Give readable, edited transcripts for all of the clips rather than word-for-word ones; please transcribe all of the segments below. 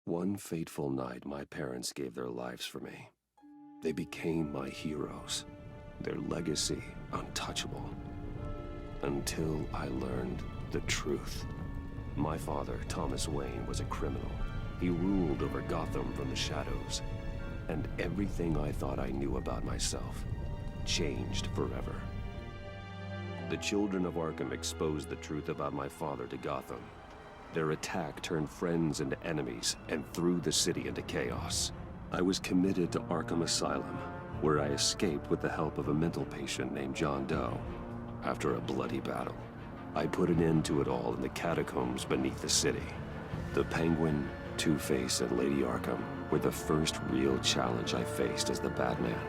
One fateful night, my parents gave their lives for me. They became my heroes, their legacy untouchable. Until I learned the truth. My father, Thomas Wayne, was a criminal. He ruled over Gotham from the shadows. And everything I thought I knew about myself changed forever. The children of Arkham exposed the truth about my father to Gotham. Their attack turned friends into enemies and threw the city into chaos. I was committed to Arkham Asylum, where I escaped with the help of a mental patient named John Doe. After a bloody battle, I put an end to it all in the catacombs beneath the city. The Penguin, Two-Face, and Lady Arkham were the first real challenge I faced as the Batman,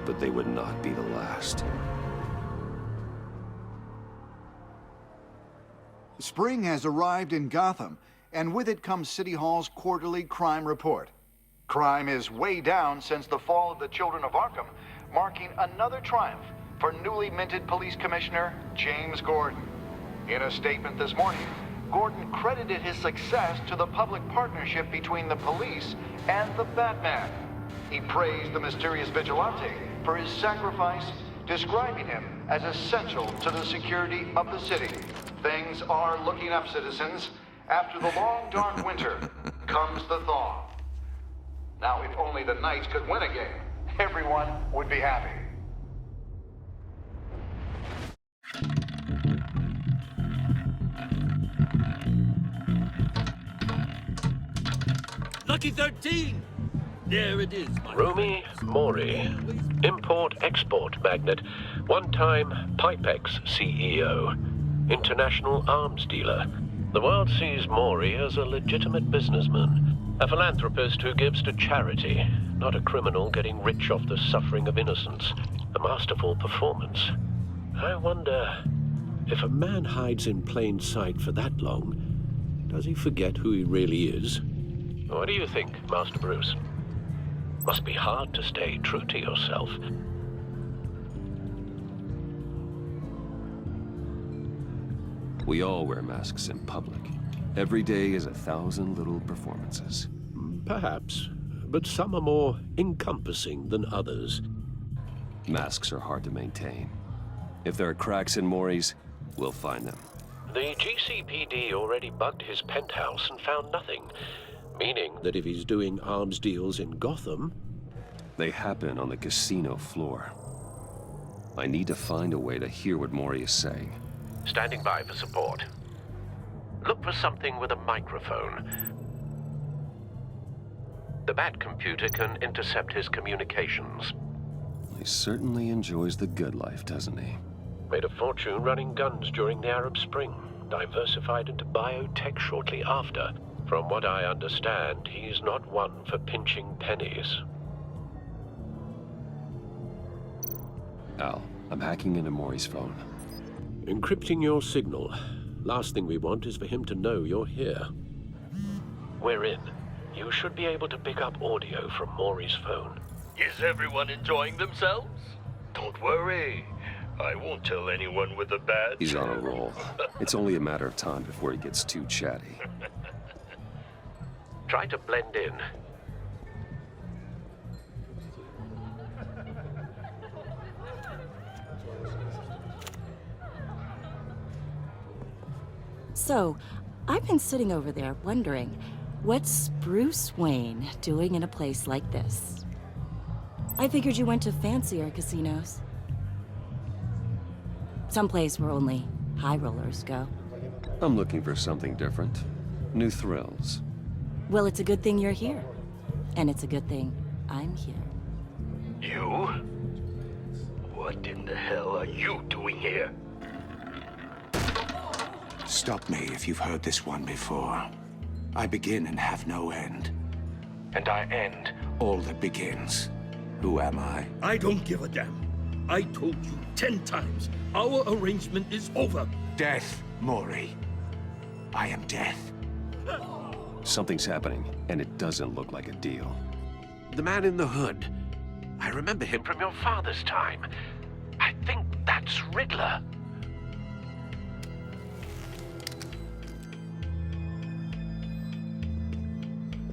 but they would not be the last. Spring has arrived in Gotham, and with it comes City Hall's quarterly crime report. Crime is way down since the fall of the Children of Arkham, marking another triumph for newly minted Police Commissioner James Gordon. In a statement this morning, Gordon credited his success to the public partnership between the police and the Batman. He praised the mysterious vigilante for his sacrifice, describing him as essential to the security of the city. Things are looking up, citizens. After the long, dark winter comes the thaw. Now, if only the Knights could win a game, everyone would be happy. Lucky 13! There it is, my Rumi Mori, import-export magnate, one-time Pipex CEO, international arms dealer. The world sees Mori as a legitimate businessman, a philanthropist who gives to charity, not a criminal getting rich off the suffering of innocence. A masterful performance. I wonder, if a man hides in plain sight for that long, does he forget who he really is? What do you think, Master Bruce? Must be hard to stay true to yourself. We all wear masks in public. Every day is 1,000 little performances. Perhaps, but some are more encompassing than others. Masks are hard to maintain. If there are cracks in Mori's, we'll find them. The GCPD already bugged his penthouse and found nothing, meaning that if he's doing arms deals in Gotham... They happen on the casino floor. I need to find a way to hear what Mori is saying. Standing by for support. Look for something with a microphone. The Bat computer can intercept his communications. He certainly enjoys the good life, doesn't he? Made a fortune running guns during the Arab Spring. Diversified into biotech shortly after. From what I understand, he's not one for pinching pennies. Al, I'm hacking into Maury's phone. Encrypting your signal. Last thing we want is for him to know you're here. We're in. You should be able to pick up audio from Maury's phone. Is everyone enjoying themselves? Don't worry. I won't tell anyone with a badge. He's on a roll. It's only a matter of time before he gets too chatty. Try to blend in. So, I've been sitting over there wondering, what's Bruce Wayne doing in a place like this? I figured you went to fancier casinos. Someplace where only high rollers go. I'm looking for something different. New thrills. Well, it's a good thing you're here. And it's a good thing I'm here. You? What in the hell are you doing here? Stop me if you've heard this one before. I begin and have no end. And I end all that begins. Who am I? I don't give a damn. I told you 10 times. Our arrangement is over. Death, Maury. I am death. Something's happening, and it doesn't look like a deal. The man in the hood. I remember him from your father's time. I think that's Riddler.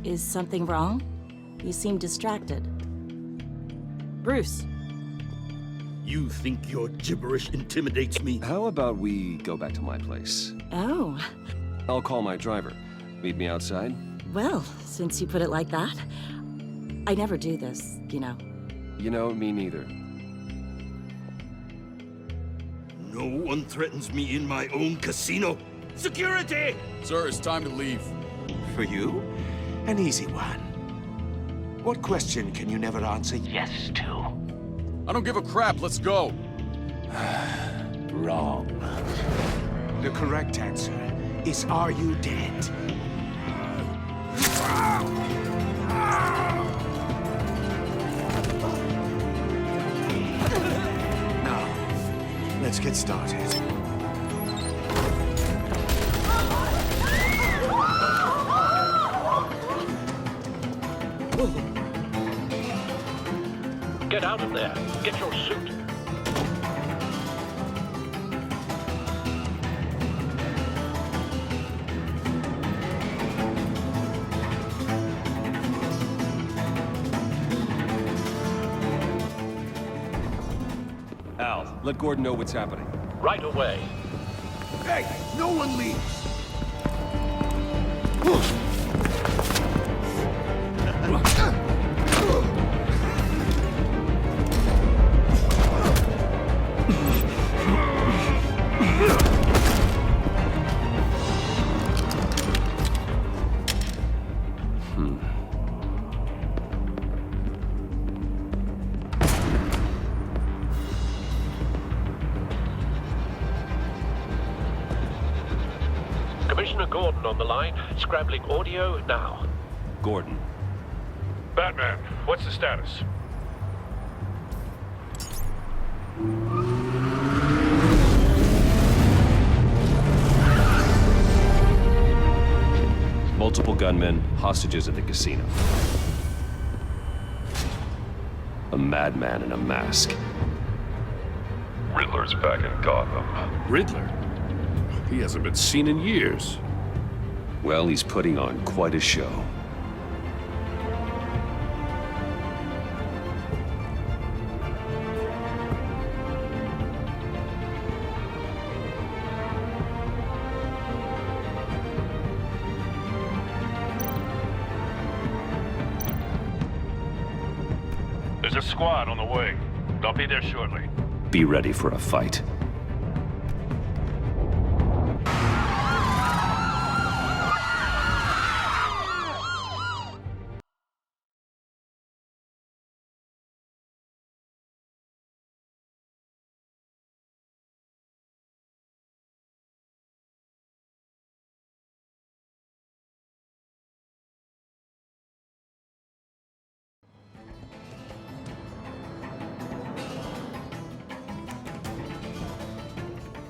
Is something wrong? You seem distracted. Bruce. You think your gibberish intimidates me? How about we go back to my place? Oh, I'll call my driver. Meet me outside? well, since you put it like that. I never do this, you know. You know, me neither. No one threatens me in my own casino. Security! Sir, it's time to leave. For you, an easy one. What question can you never answer yes to? I don't give a crap, let's go. Wrong. The correct answer is, are you dead? Now, let's get started. Get out of there. Get your suit. Al, let Gordon know what's happening. Right away. Hey, no one leaves! Commissioner Gordon on the line. Scrabbling audio now. Gordon. Batman, what's the status? Multiple gunmen, hostages at the casino. A madman in a mask. Riddler's back in Gotham. Riddler? He hasn't been seen in years. Well, he's putting on quite a show. There's a squad on the way. They'll be there shortly. Be ready for a fight.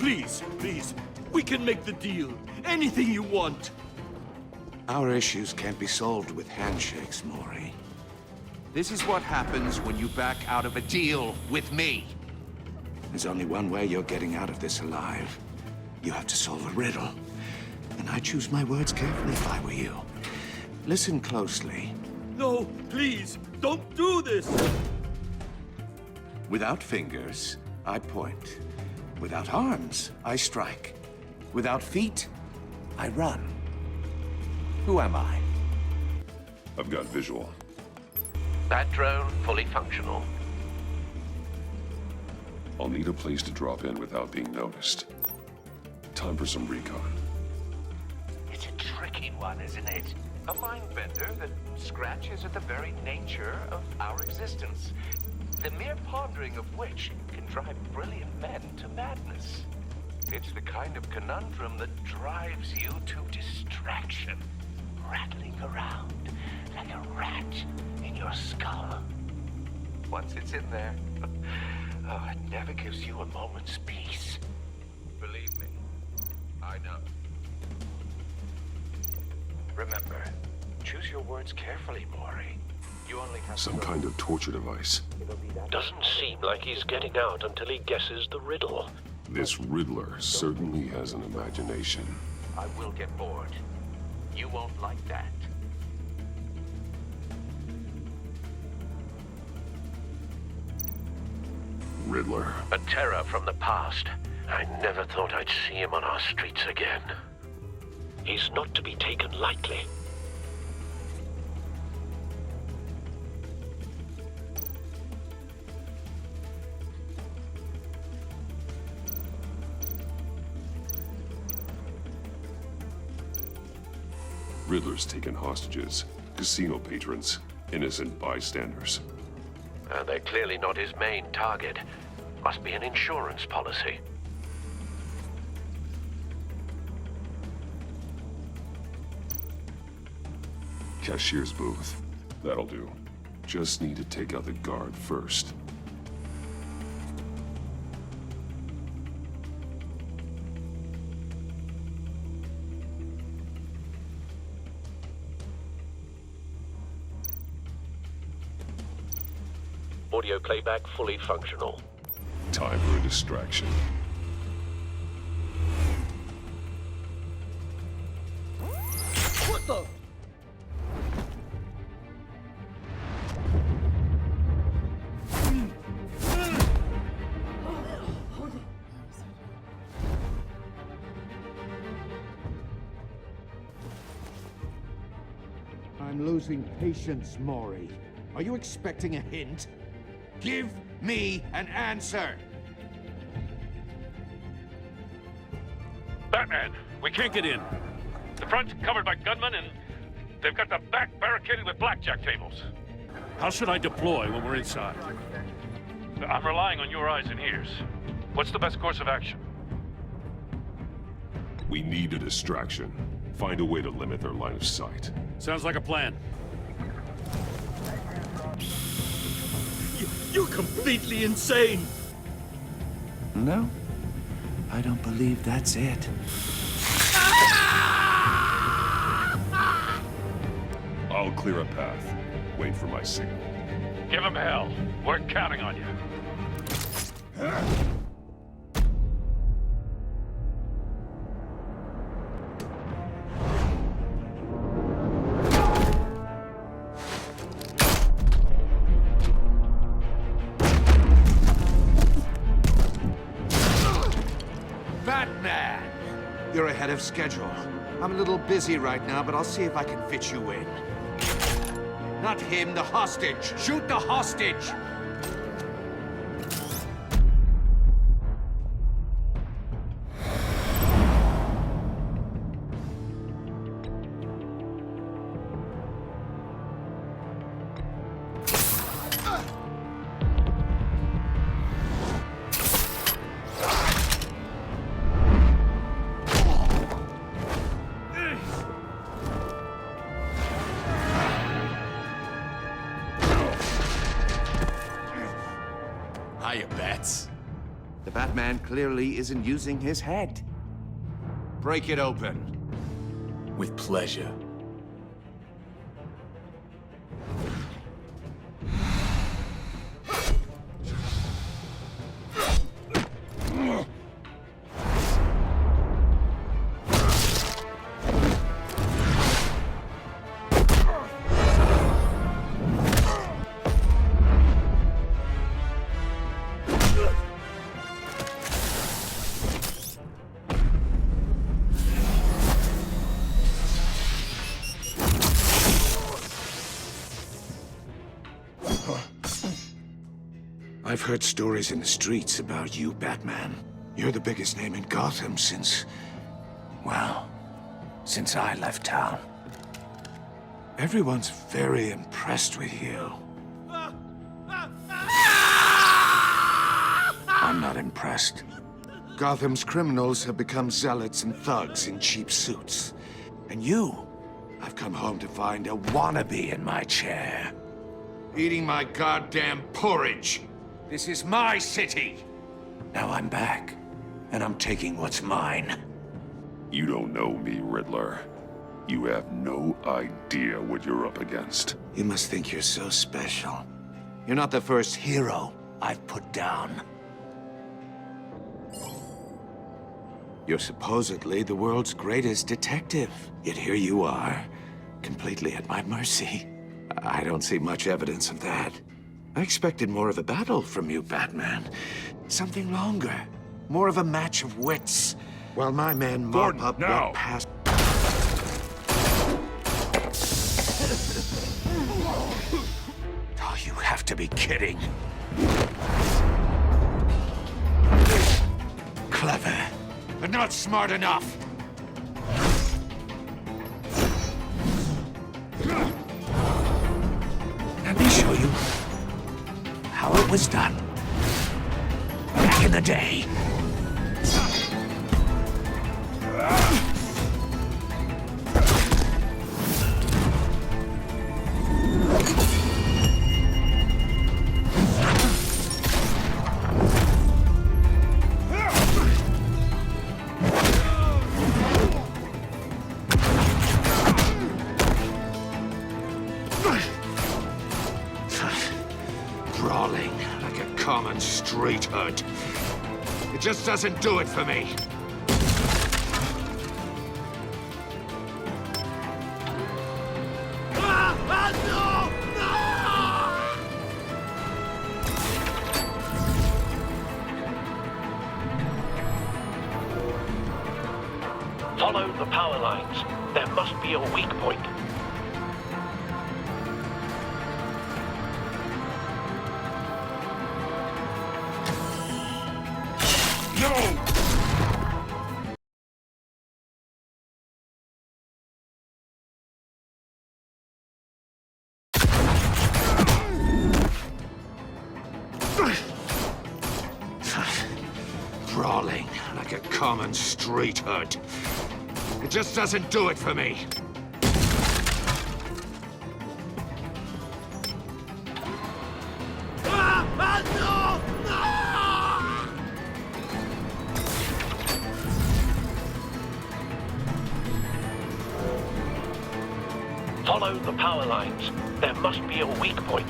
Please, we can make the deal. Anything you want. Our issues can't be solved with handshakes, Maury. This is what happens when you back out of a deal with me. There's only one way you're getting out of this alive. You have to solve a riddle. And I choose my words carefully if I were you. Listen closely. No, please, don't do this. Without fingers, I point. Without arms, I strike. Without feet, I run. Who am I? I've got visual. That drone fully functional. I'll need a place to drop in without being noticed. Time for some recon. It's a tricky one, isn't it? A mind bender that scratches at the very nature of our existence. The mere pondering of which can drive brilliant men to madness. It's the kind of conundrum that drives you to distraction, rattling around like a rat in your skull. Once it's in there, it never gives you a moment's peace. Believe me, I know. Remember, choose your words carefully, Maury. You only have Some kind of torture device. Doesn't seem like he's getting out until he guesses the riddle. This Riddler certainly has an imagination. I will get bored. You won't like that. Riddler. A terror from the past. I never thought I'd see him on our streets again. He's not to be taken lightly. Riddler's taken hostages, casino patrons, innocent bystanders. They're clearly not his main target. Must be an insurance policy. Cashier's booth. That'll do. Just need to take out the guard first. Audio playback fully functional. Time for a distraction. What the? I'm losing patience, Maury. Are you expecting a hint? Give me an answer! Batman, we can't get in. The front's covered by gunmen, and they've got the back barricaded with blackjack tables. How should I deploy when we're inside? I'm relying on your eyes and ears. What's the best course of action? We need a distraction. Find a way to limit their line of sight. Sounds like a plan. You're completely insane! No, I don't believe that's it. I'll clear a path. Wait for my signal. Give him hell. We're counting on you. Batman! You're ahead of schedule. I'm a little busy right now, but I'll see if I can fit you in. Not him, the hostage! Shoot the hostage! Hiya, Bats. The Batman clearly isn't using his head. Break it open. With pleasure. I've heard stories in the streets about you, Batman. You're the biggest name in Gotham since... well, since I left town. Everyone's very impressed with you. I'm not impressed. Gotham's criminals have become zealots and thugs in cheap suits. And you, I've come home to find a wannabe in my chair. Eating my goddamn porridge. This is my city. Now I'm back, and I'm taking what's mine. You don't know me, Riddler. You have no idea what you're up against. You must think you're so special. You're not the first hero I've put down. You're supposedly the world's greatest detective. Yet here you are, completely at my mercy. I don't see much evidence of that. I expected more of a battle from you, Batman. Something longer. More of a match of wits. While my man mop up now. went past... Oh, you have to be kidding. Clever, but not smart enough. Let me show you how it was done back in the day. Brawling like a common street hood. It just doesn't do it for me. Follow the power lines. There must be a weak point. Brawling like a common street hood. It just doesn't do it for me. Follow the power lines. There must be a weak point.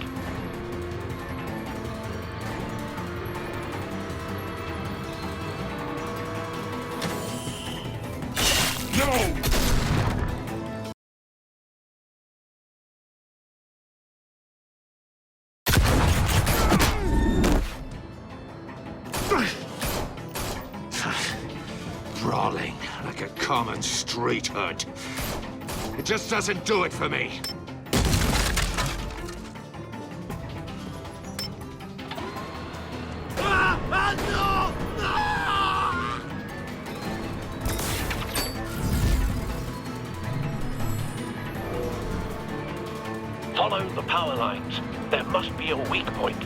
Brawling like a common street hood. It just doesn't do it for me. Follow the power lines. There must be a weak point.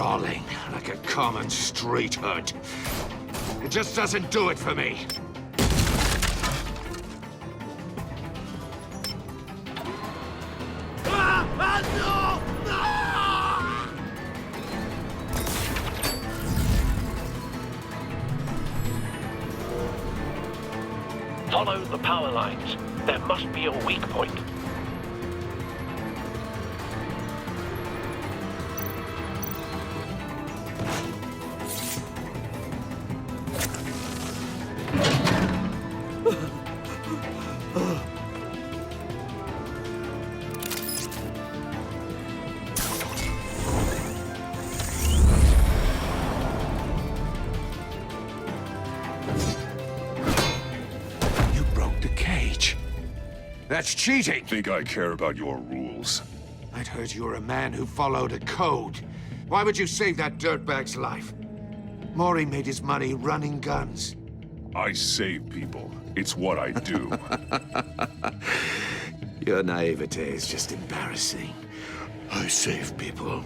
brawling like a common street hood. It just doesn't do it for me. Follow the power lines. There must be a weak point. That's cheating! Think I care about your rules? I'd heard you were a man who followed a code. Why would you save that dirtbag's life? Maury made his money running guns. I save people. It's what I do. Your naivete is just embarrassing. I save people.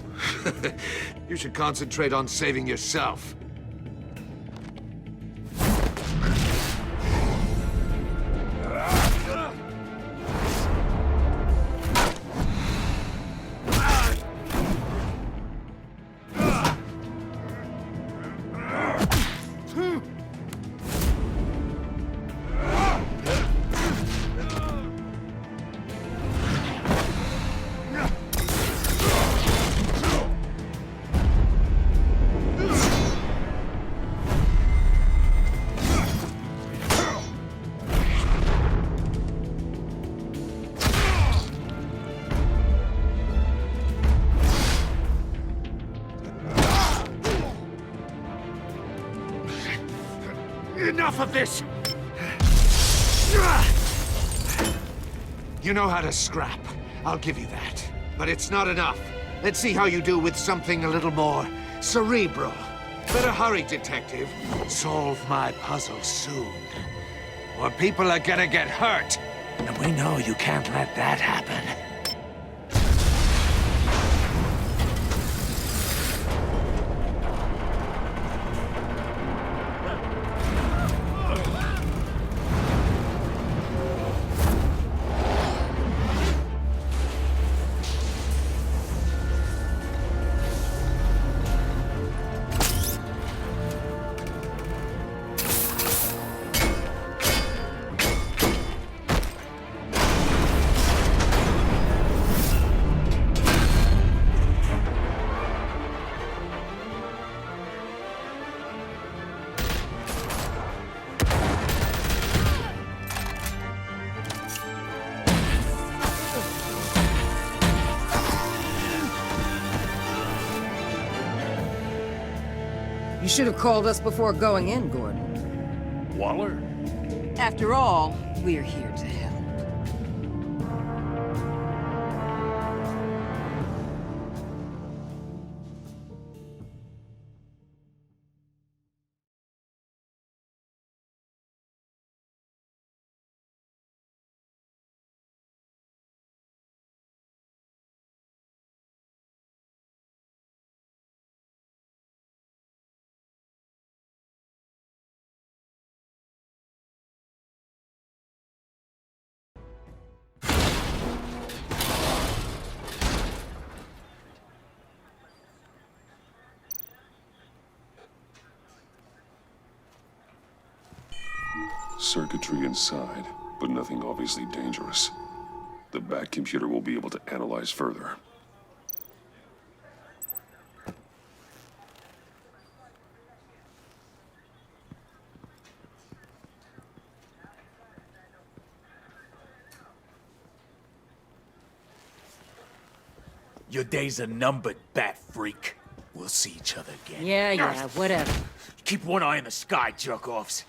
You should concentrate on saving yourself. Enough of this! You know how to scrap. I'll give you that. But it's not enough. Let's see how you do with something a little more cerebral. Better hurry, detective. Solve my puzzle soon. Or people are gonna get hurt. And we know you can't let that happen. You should have called us before going in, Gordon. Waller? After all, we're here to help. Circuitry inside, but nothing obviously dangerous. The back computer will be able to analyze further. Your days are numbered, bat freak. We'll see each other again. Yeah, whatever. Keep one eye in the sky, jerk-offs.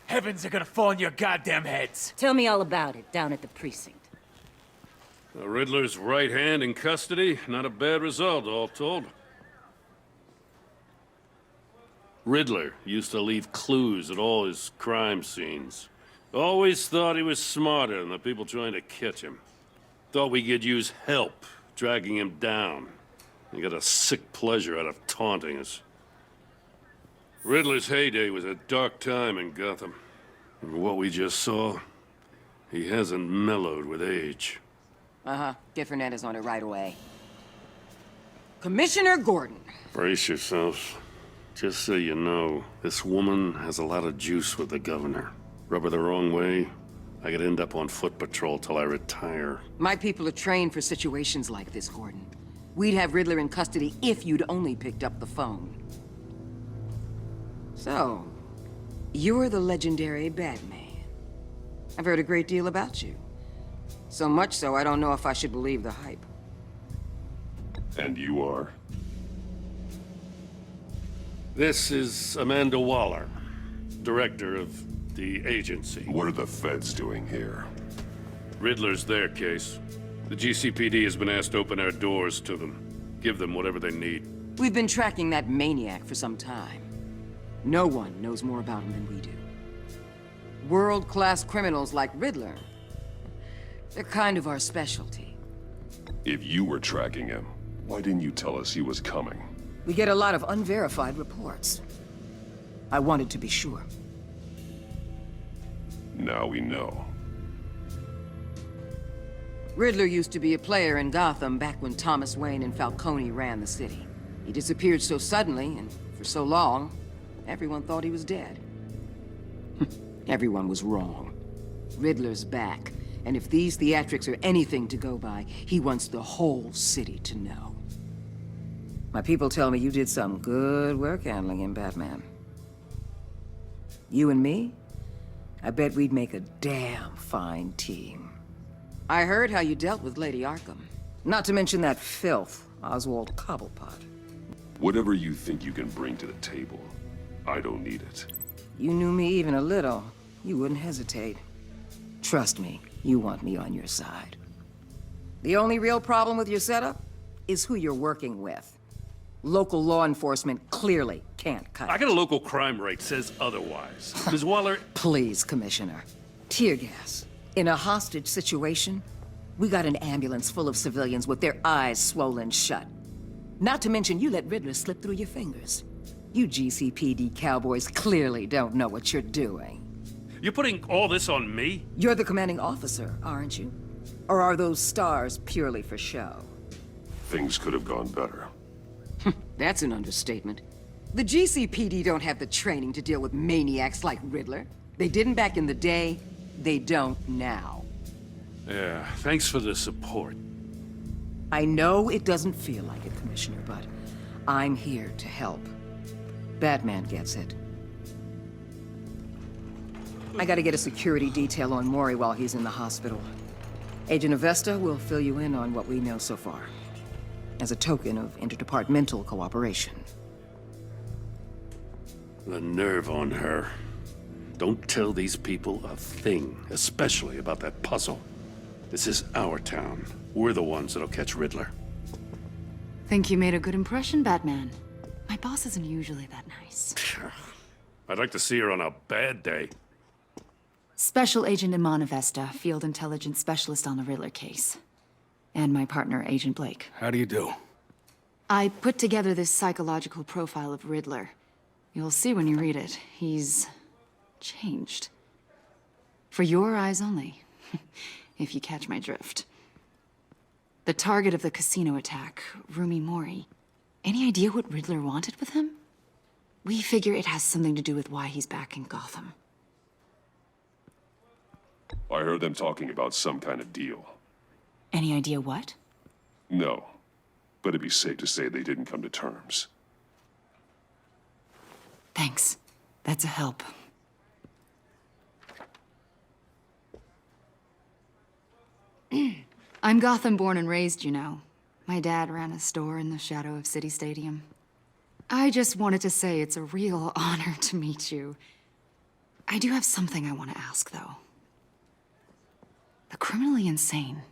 Heavens are gonna fall on your goddamn heads. Tell me all about it down at the precinct. The Riddler's right hand in custody. Not a bad result, all told. Riddler used to leave clues at all his crime scenes. Always thought he was smarter than the people trying to catch him. Thought we could use help dragging him down. He got a sick pleasure out of taunting us. Riddler's heyday was a dark time in Gotham. And for what we just saw, he hasn't mellowed with age. Uh-huh. Get Fernandez on it right away. Commissioner Gordon. Brace yourselves. Just so you know, this woman has a lot of juice with the governor. Rub her the wrong way, I could end up on foot patrol till I retire. My people are trained for situations like this, Gordon. We'd have Riddler in custody if you'd only picked up the phone. So, you're the legendary Batman. I've heard a great deal about you. So much so, I don't know if I should believe the hype. And you are? This is Amanda Waller, director of the agency. What are the feds doing here? Riddler's their case. The GCPD has been asked to open our doors to them. Give them whatever they need. We've been tracking that maniac for some time. No one knows more about him than we do. World-class criminals like Riddler. They're kind of our specialty. If you were tracking him, why didn't you tell us he was coming? We get a lot of unverified reports. I wanted to be sure. Now we know. Riddler used to be a player in Gotham back when Thomas Wayne and Falcone ran the city. He disappeared so suddenly and for so long, everyone thought he was dead. Everyone was wrong. Riddler's back, and if these theatrics are anything to go by, he wants the whole city to know. My people tell me you did some good work handling him, Batman. You and me? I bet we'd make a damn fine team. I heard how you dealt with Lady Arkham. Not to mention that filth, Oswald Cobblepot. Whatever you think you can bring to the table, I don't need it. You knew me even a little, you wouldn't hesitate. Trust me, you want me on your side. The only real problem with your setup is who you're working with. Local law enforcement clearly can't cut it. I got a local crime rate says otherwise. Ms. Waller... Please, Commissioner. Tear gas. In a hostage situation, we got an ambulance full of civilians with their eyes swollen shut. Not to mention you let Riddler slip through your fingers. You GCPD cowboys clearly don't know what you're doing. You're putting all this on me? You're the commanding officer, aren't you? Or are those stars purely for show? Things could have gone better. That's an understatement. The GCPD don't have the training to deal with maniacs like Riddler. They didn't back in the day, they don't now. Yeah, thanks for the support. I know it doesn't feel like it, Commissioner, but I'm here to help. Batman gets it. I gotta get a security detail on Mori while he's in the hospital. Agent Avesta will fill you in on what we know so far, as a token of interdepartmental cooperation. The nerve on her. Don't tell these people a thing, especially about that puzzle. This is our town. We're the ones that'll catch Riddler. Think you made a good impression, Batman. My boss isn't usually that nice. I'd like to see her on a bad day. Special Agent Iman Avesta, Field Intelligence Specialist on the Riddler case. And my partner, Agent Blake. How do you do? I put together this psychological profile of Riddler. You'll see when you read it. He's changed. For your eyes only, if you catch my drift. The target of the casino attack, Rumi Mori. Any idea what Riddler wanted with him? We figure it has something to do with why he's back in Gotham. I heard them talking about some kind of deal. Any idea what? No, but it'd be safe to say they didn't come to terms. Thanks. That's a help. I'm Gotham born and raised, you know. My dad ran a store in the shadow of City Stadium. I just wanted to say it's a real honor to meet you. I do have something I want to ask, though. The criminally insane.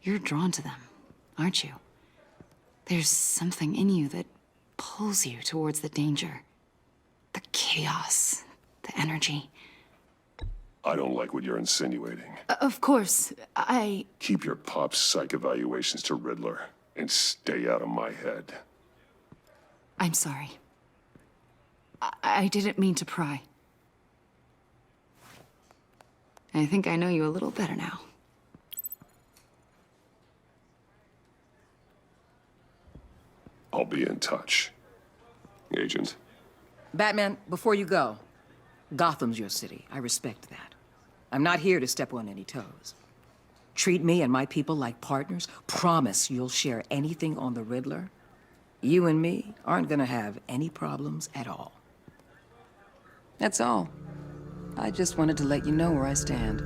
You're drawn to them, aren't you? There's something in you that pulls you towards the danger. The chaos, the energy. I don't like what you're insinuating. Of course, Keep your pop's psych evaluations to Riddler. and stay out of my head. I'm sorry. I didn't mean to pry. I think I know you a little better now. I'll be in touch. Agent. Batman, before you go, Gotham's your city. I respect that. I'm not here to step on any toes. Treat me and my people like partners. Promise you'll share anything on the Riddler. You and me aren't gonna have any problems at all. That's all. I just wanted to let you know where I stand.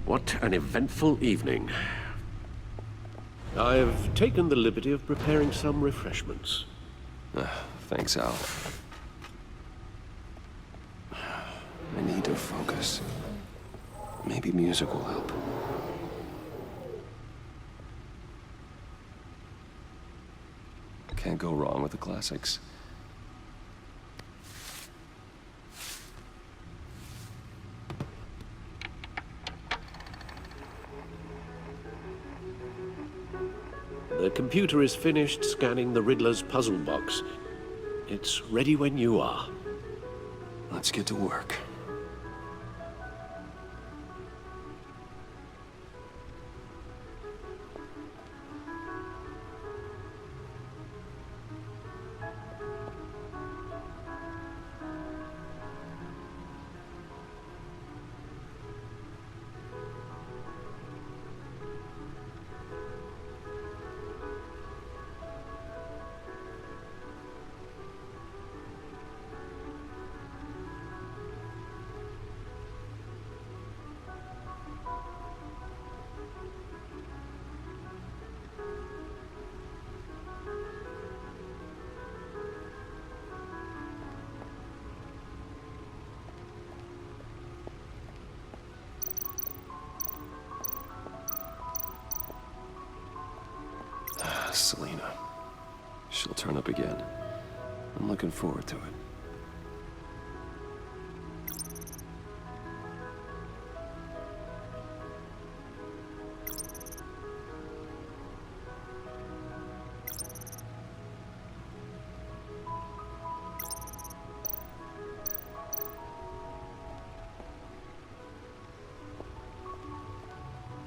What an eventful evening. I've taken the liberty of preparing some refreshments. Thanks, Al. I need to focus. Maybe music will help. Can't go wrong with the classics. The computer is finished scanning the Riddler's puzzle box. It's ready when you are. Let's get to work. Selina. She'll turn up again. I'm looking forward to it.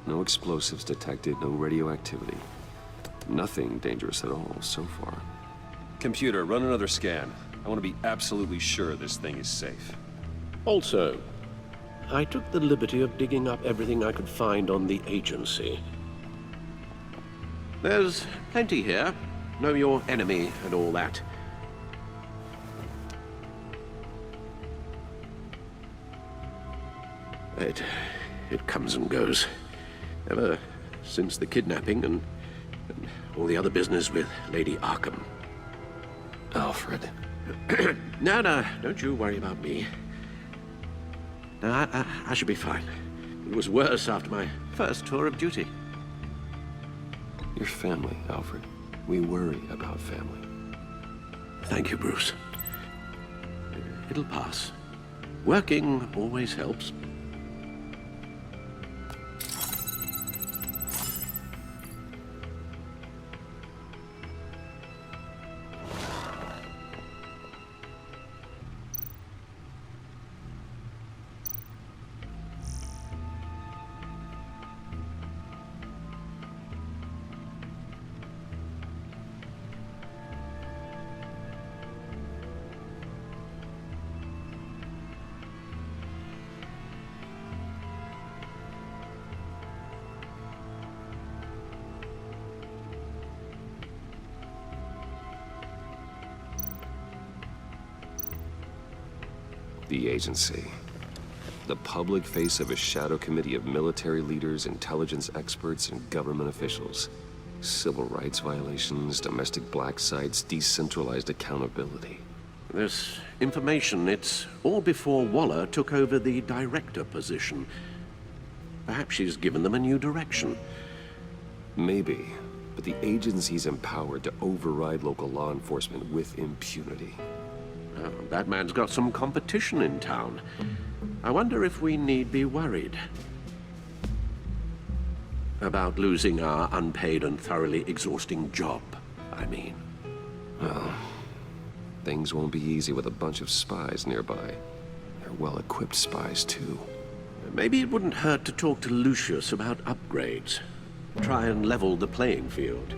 No explosives detected, no radioactivity. Nothing dangerous at all so far. Computer, run another scan. I want to be absolutely sure this thing is safe. Also, I took the liberty of digging up everything I could find on the agency. There's plenty here. Know your enemy and all that. It comes and goes. Ever since the kidnapping and all the other business with Lady Arkham. Alfred. No, don't you worry about me. No, I should be fine. It was worse after my first tour of duty. Your family, Alfred. We worry about family. Thank you, Bruce. It'll pass. Working always helps. The agency. The public face of a shadow committee of military leaders, intelligence experts, and government officials. Civil rights violations, domestic black sites, decentralized accountability. This information, it's all before Waller took over the director position. Perhaps she's given them a new direction. Maybe, but the agency's empowered to override local law enforcement with impunity. That man's got some competition in town. I wonder if we need be worried about losing our unpaid and thoroughly exhausting job, I mean. Well, things won't be easy with a bunch of spies nearby. They're well-equipped spies, too. Maybe it wouldn't hurt to talk to Lucius about upgrades. Try and level the playing field.